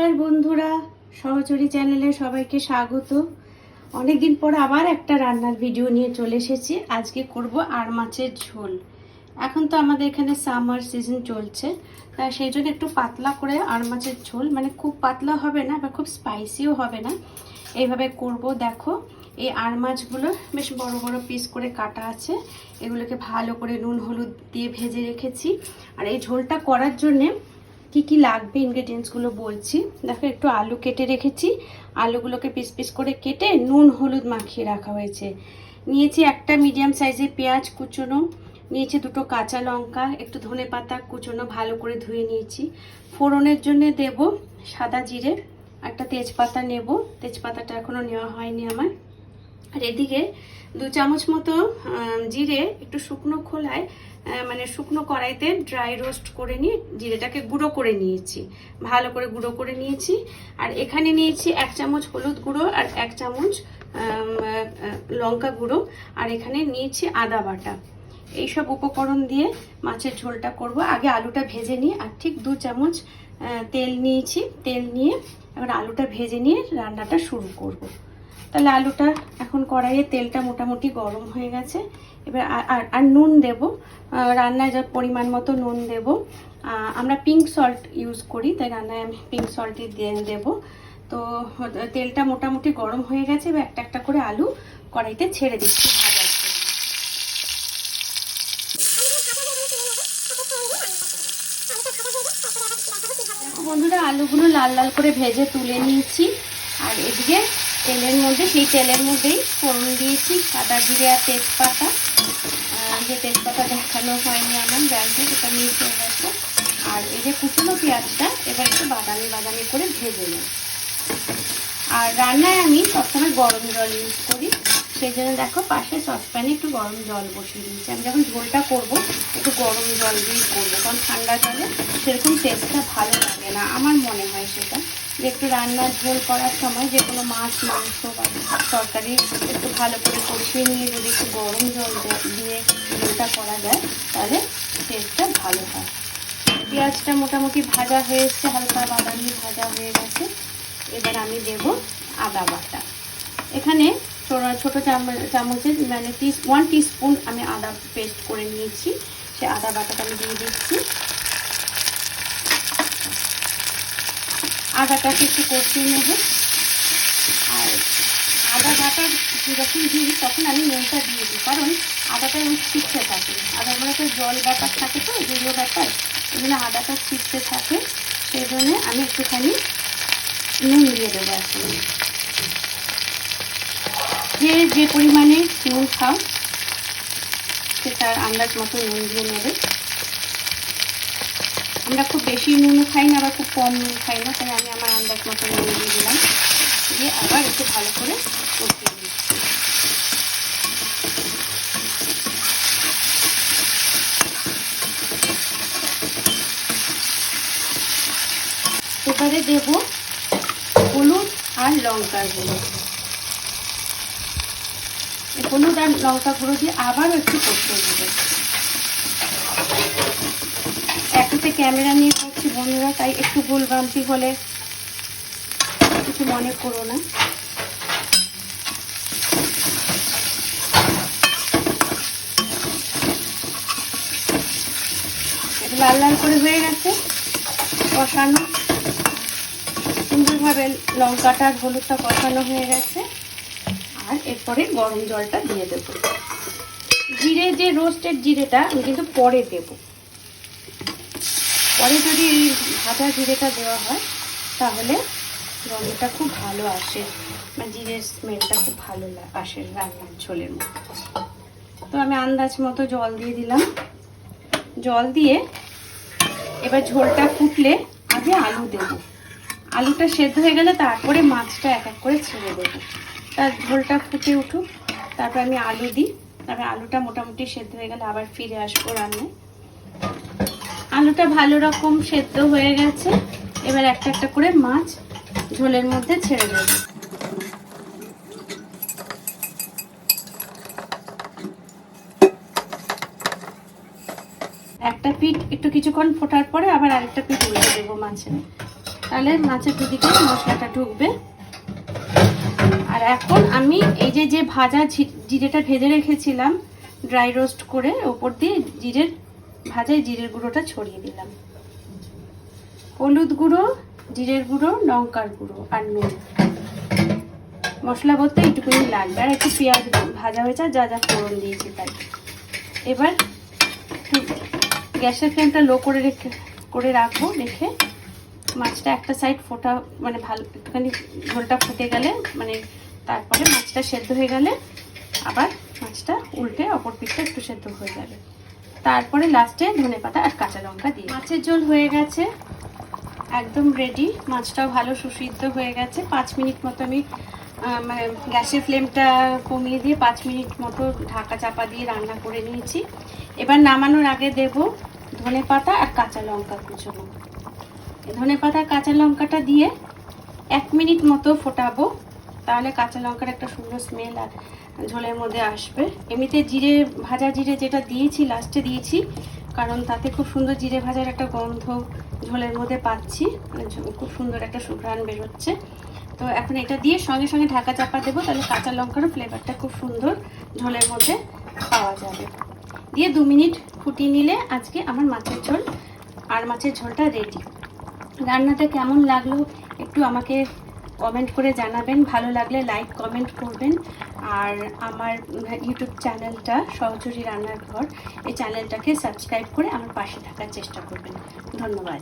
নমস্কার বন্ধুরা, সহচরী চ্যানেলে সবাইকে স্বাগত। অনেকদিন পর আবার একটা রান্নার ভিডিও নিয়ে চলে এসেছি। আজকে করব আর মাছের ঝোল। এখন তো আমাদের এখানে সামার সিজন চলছে, তাই সেই জন্য একটু পাতলা করে আর মাছের ঝোল, মানে খুব পাতলা হবে না বা খুব স্পাইসিও হবে না, এইভাবে করব। দেখো, এই আর মাছগুলো বেশ বড় বড় পিস করে কাটা আছে। এগুলোকে ভালো করে নুন হলুদ দিয়ে ভেজে রেখেছি। আর এই ঝোলটা করার জন্যে কি কি লাগবে ইনগ্রেডিয়েন্টসগুলো বলছি। দেখো, একটু আলু কেটে রেখেছি। আলুগুলোকে পিস পিস করে কেটে নুন হলুদ মাখিয়ে রাখা হয়েছে। নিয়েছি একটা মিডিয়াম সাইজের পেঁয়াজ কুচোনো, নিয়েছি দুটো কাঁচা লঙ্কা, একটু ধনে পাতা কুচোনো ভালো করে ধুয়ে নিয়েছি। ফোড়নের জন্য দেব সাদা জিরে, একটা তেজপাতা নেব। তেজপাতাটা এখনও নেওয়া হয়নি আমার। আর এদিকে 2 চামচ মতো জিরে একটু শুকনো খোলায়, মানে শুকনো কড়াইতে ড্রাই রোস্ট করে নিয়ে জিরেটাকে গুঁড়ো করে নিয়েছি, ভালো করে গুঁড়ো করে নিয়েছি। আর এখানে নিয়েছি 1 চামচ হলুদ গুঁড়ো আর 1 চামচ লঙ্কা গুঁড়ো, আর এখানে নিয়েছি আদা বাটা। এইসব উপকরণ দিয়ে মাছের ঝোলটা করব। আগে আলুটা ভেজে নিয়ে, আর ঠিক 2 চামচ তেল নিয়েছি। তেল নিয়ে এবার আলুটা ভেজে নিয়ে রান্নাটা শুরু করব। তাহলে আলুটা এখন কড়াইয়ে তেলটা মোটামুটি গরম হয়ে গেছে। এবার আর নুন দেব, রান্নায় যা পরিমাণ মতো নুন দেব। আমরা পিঙ্ক সল্ট ইউজ করি, তাই রান্নায় আমি পিঙ্ক সল্টই দেব। তো তেলটা মোটামুটি গরম হয়ে গেছে। এবার একটা একটা করে আলু কড়াইতে ছেড়ে দিচ্ছি ভাজার জন্য। বন্ধুরা, আলুগুলো লাল লাল করে ভেজে তুলে নিয়েছি। আর এদিকে সেই তেলের মধ্যেই ফোড়ন দিয়েছি সাদা জিরে আর তেজপাতা। যে তেজপাতা দেখানো হয়নি আমার ব্যাংকে, সেটা মিস হয়ে গেছে। আর এই যে কুচনো পেঁয়াজটা এবার একটু বাদামি বাদামি করে ভেজে নেব। আর রান্নায় আমি সবসময় গরম জল ইউজ করি, সেই জন্য দেখো পাশে সসপ্যানে একটু গরম জল বসিয়ে দিয়েছি। আমি যখন ঝোলটা করব একটু গরম জল দিয়েই করবো, কারণ ঠান্ডা জলে সেরকম টেস্টটা ভালো লাগে না, আমার মনে হয় সেটা। যে একটু রান্নার ঝোল করার সময় যে কোনো মাছ মাংস বা তরকারি একটু ভালো করে কষিয়ে নিয়ে যদি একটু গরম জল দিয়ে ঝোলটা করা যায়, তাহলে টেস্টটা ভালো হয়। পেঁয়াজটা মোটামুটি ভাজা হয়ে এসছে, হালকা বাদামি ভাজা হয়ে গেছে। এবার আমি দেব আদা বাটা। এখানে ছোট চামচের মানে 1 টিস্পুন আমি আদা পেস্ট করে নিয়েছি। সে আদা বাটাটা আমি দিয়ে দিচ্ছি। আদাটাকে একটু কষিয়ে নেব। আর আদা বাটা যখন দিই তখন আমি নুনটা দিয়ে দিই, কারণ আদাটা আমি ছিটতে থাকে। আদার মধ্যে তো জল ব্যাপার থাকে, তো জলীয় ব্যাপার, এই জন্য আদাটা ছিটতে থাকে। সেই জন্য আমি একটুখানি নুন দিয়ে দেবো এখন। যে পরিমাণে নুন খাও সেটার আন্দাজ মতো নুন দিয়ে নেবে। আমরা খুব বেশি নুনও খাই না, আবার খুব কম নুন খাই না, তাই আমি আমার আন্দাজ মতো নুন দিয়ে দিলাম। দিয়ে আবার একটু ভালো করে কষিয়ে দিচ্ছি। এবারে দেব হলুদ আর লঙ্কার গুঁড়ো। হলুদ আর লঙ্কা গুঁড়ো দিয়ে আবারও একটু কষিয়ে নেব। একসাথে ক্যামেরা নিয়ে করছি বন্ধুরা, তাই একটু ভুলভ্রান্তি হলে কিছু মনে করো না। লাল লাল করে হয়ে গেছে কষানো, সুন্দরভাবে লঙ্কাটা আর হলুদটা কষানো হয়ে গেছে। আর এরপরে গরম জলটা দিয়ে দেবো। জিরে, যে রোস্টেড জিরেটা আমি কিন্তু পরে দেব। পরে যদি এই ভাজা জিরেটা দেওয়া হয় তাহলে রঙটা খুব ভালো আসে, মানে জিরের স্মেলটা খুব ভালো আসে রান্নার ঝোলের মধ্যে। তো আমি আন্দাজ মতো জল দিয়ে দিলাম। জল দিয়ে এবার ঝোলটা ফুটলে আগে আলু দেব। আলুটা সেদ্ধ হয়ে গেলে তারপরে মাছটা এক এক করে ছেড়ে দেবো। তার ঝোলটা ফুটে উঠুক, তারপর আমি আলু দিই। তারপরে আলুটা মোটামুটি সেদ্ধ হয়ে গেলে আবার ফিরে আসবো রান্নায়। আলুটা ভালো রকম সেদ্ধ হয়ে গেছে। এবার একটা একটা করে মাছ ঝোলের মধ্যে ছেড়ে দেব। একটা পিঠ একটু কিছুক্ষণ ফোটার পরে আবার আরেকটা পিঠ উল্টে দেবো মাছে। তাহলে মাছের দুদিকে মশলাটা ঢুকবে। আর এখন আমি এই যে ভাজা জিরেটা ভেজে রেখেছিলাম ড্রাই রোস্ট করে, ওপর দিয়ে ভাজায় জিরের গুঁড়োটা ছড়িয়ে দিলাম। হলুদ গুঁড়ো, জিরের গুঁড়ো, লঙ্কার গুঁড়ো আর নুন। মশলা বলতে এইটুকুনি লাগবে। আর একটু পেঁয়াজ ভাজা হয়েছে, যা যা ফোড়ন দিয়েছি তাই। এবার গ্যাসের ফ্লেমটা লো করে রাখবো। রেখে মাছটা একটা সাইড ফোটা মানে ভালো একটুখানি ঝোলটা ফুটে গেলে, মানে তারপরে মাছটা সেদ্ধ হয়ে গেলে আবার মাছটা উল্টে অপর পিঠটা একটু সেদ্ধ হয়ে যাবে। তারপরে লাস্টে ধনেপাতা আর কাঁচা লঙ্কা দিয়ে মাছের ঝোল হয়ে গেছে, একদম রেডি। মাছটাও ভালো সুসিদ্ধ হয়ে গেছে। 5 মিনিট মতো আমি মানে গ্যাসের ফ্লেমটা কমিয়ে দিয়ে 5 মিনিট মতো ঢাকা চাপা দিয়ে রান্না করে নিয়েছি। এবার নামানোর আগে দেব ধনেপাতা আর কাঁচা লঙ্কা কুচোনো। ধনেপাতা কাঁচা লঙ্কাটা দিয়ে 1 মিনিট মতো ফোটাবো, তাহলে কাঁচা লঙ্কার একটা সুন্দর স্মেল আর ঝোলের মধ্যে আসবে। এমনিতে ভাজা জিরে যেটা দিয়েছি লাস্টে দিয়েছি, কারণ তাতে খুব সুন্দর জিরে ভাজার একটা গন্ধ ঝোলের মধ্যে পাচ্ছি, মানে খুব সুন্দর একটা সুঘ্রাণ বেরোচ্ছে। তো এখন এটা দিয়ে সঙ্গে সঙ্গে ঢাকা চাপা দেবো, তাহলে কাঁচা লঙ্কারও ফ্লেভারটা খুব সুন্দর ঝোলের মধ্যে পাওয়া যাবে। দিয়ে 2 মিনিট ফুটিয়ে নিলে আজকে আমার মাছের ঝোল আর মাছের ঝোলটা রেডি। রান্নাটা কেমন লাগলো একটু আমাকে কমেন্ট করে জানাবেন। ভালো লাগলে লাইক কমেন্ট করবেন। আর আমার ইউটিউব চ্যানেলটা সহচরী রান্নার ঘর, এই চ্যানেলটাকে সাবস্ক্রাইব করে আমার পাশে থাকার চেষ্টা করবেন। ধন্যবাদ।